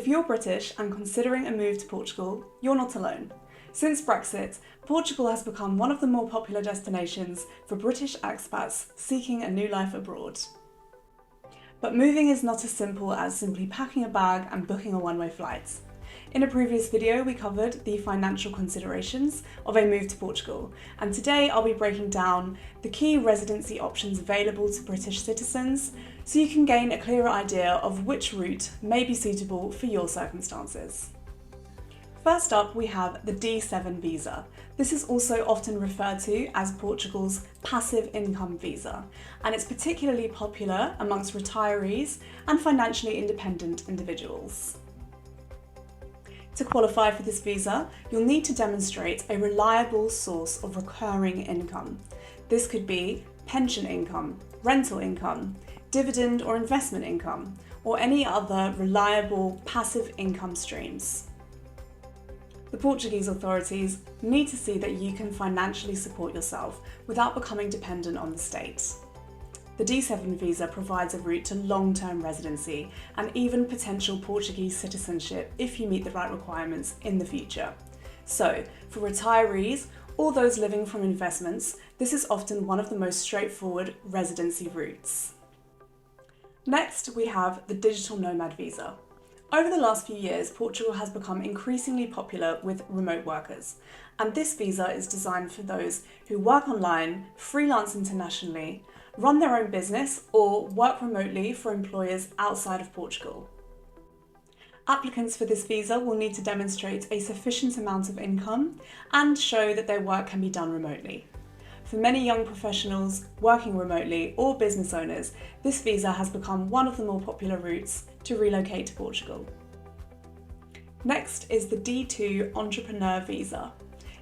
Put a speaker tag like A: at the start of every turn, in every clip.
A: you're British and considering a move to Portugal, you're not alone. Since Brexit, Portugal has become one of the more popular destinations for British expats seeking a new life abroad. But moving is not as simple as simply packing a bag and booking a one-way flight. In a previous video, we covered the financial considerations of a move to Portugal, and today I'll be breaking down the key residency options available to British citizens so you can gain a clearer idea of which route may be suitable for your circumstances. First up, we have the D7 visa. This is also often referred to as Portugal's passive income visa, and it's particularly popular amongst retirees and financially independent individuals. To qualify for this visa, you'll need to demonstrate a reliable source of recurring income. This could be pension income, rental income, dividend or investment income, or any other reliable passive income streams. The Portuguese authorities need to see that you can financially support yourself without becoming dependent on the state. The D7 visa provides a route to long-term residency and even potential Portuguese citizenship if you meet the right requirements in the future. So, for retirees or those living from investments, this is often one of the most straightforward residency routes. Next, we have the digital nomad visa. Over the last few years, Portugal has become increasingly popular with remote workers, and this visa is designed for those who work online, freelance internationally, run their own business, or work remotely for employers outside of Portugal. Applicants for this visa will need to demonstrate a sufficient amount of income and show that their work can be done remotely. For many young professionals working remotely or business owners, this visa has become one of the more popular routes to relocate to Portugal. Next is the D2 entrepreneur visa.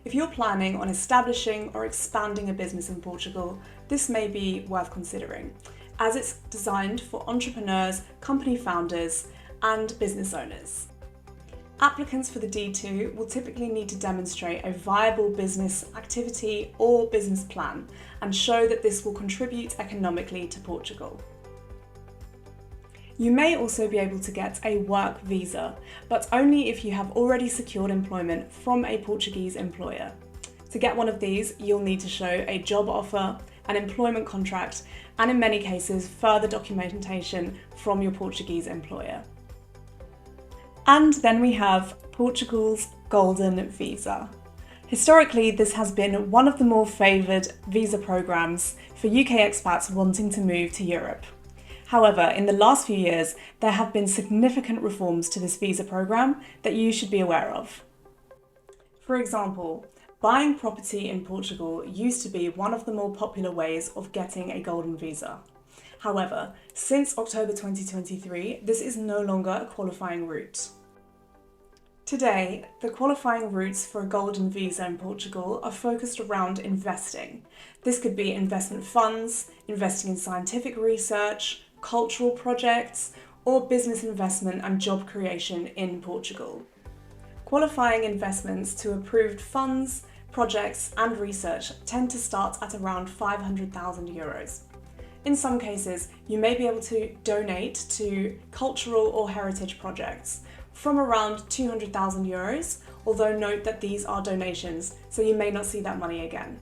A: If you're planning on establishing or expanding a business in Portugal, this may be worth considering, as it's designed for entrepreneurs, company founders, and business owners. Applicants for the D2 will typically need to demonstrate a viable business activity or business plan and show that this will contribute economically to Portugal. You may also be able to get a work visa, but only if you have already secured employment from a Portuguese employer. To get one of these, you'll need to show a job offer, an employment contract, and in many cases, further documentation from your Portuguese employer. And then we have Portugal's Golden Visa. Historically, this has been one of the more favoured visa programmes for UK expats wanting to move to Europe. However, in the last few years, there have been significant reforms to this visa programme that you should be aware of. For example, buying property in Portugal used to be one of the more popular ways of getting a golden visa. However, since October 2023, this is no longer a qualifying route. Today, the qualifying routes for a golden visa in Portugal are focused around investing. This could be investment funds, investing in scientific research, cultural projects, or business investment and job creation in Portugal. Qualifying investments to approved funds, projects, and research tend to start at around €500,000. In some cases, you may be able to donate to cultural or heritage projects from around €200,000, although note that these are donations, so you may not see that money again.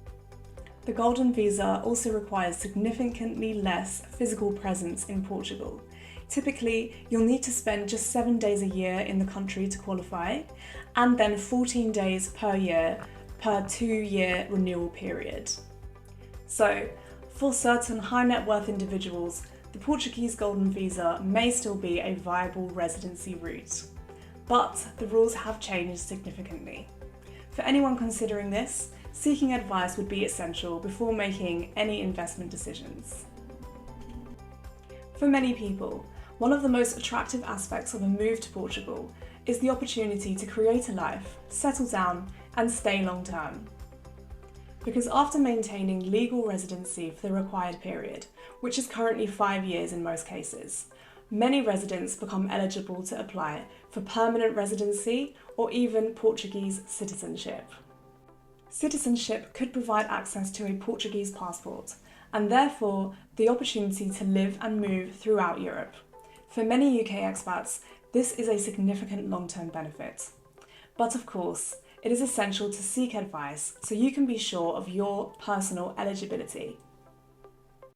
A: The Golden Visa also requires significantly less physical presence in Portugal. Typically, you'll need to spend just 7 days a year in the country to qualify, and then 14 days per year per 2-year renewal period. So, for certain high net worth individuals, the Portuguese Golden Visa may still be a viable residency route. But the rules have changed significantly. For anyone considering this, seeking advice would be essential before making any investment decisions. For many people, one of the most attractive aspects of a move to Portugal is the opportunity to create a life, settle down, and stay long term. Because after maintaining legal residency for the required period, which is currently 5 years in most cases, many residents become eligible to apply for permanent residency or even Portuguese citizenship. Citizenship could provide access to a Portuguese passport and therefore the opportunity to live and move throughout Europe. For many UK expats, this is a significant long-term benefit. But of course, it is essential to seek advice so you can be sure of your personal eligibility.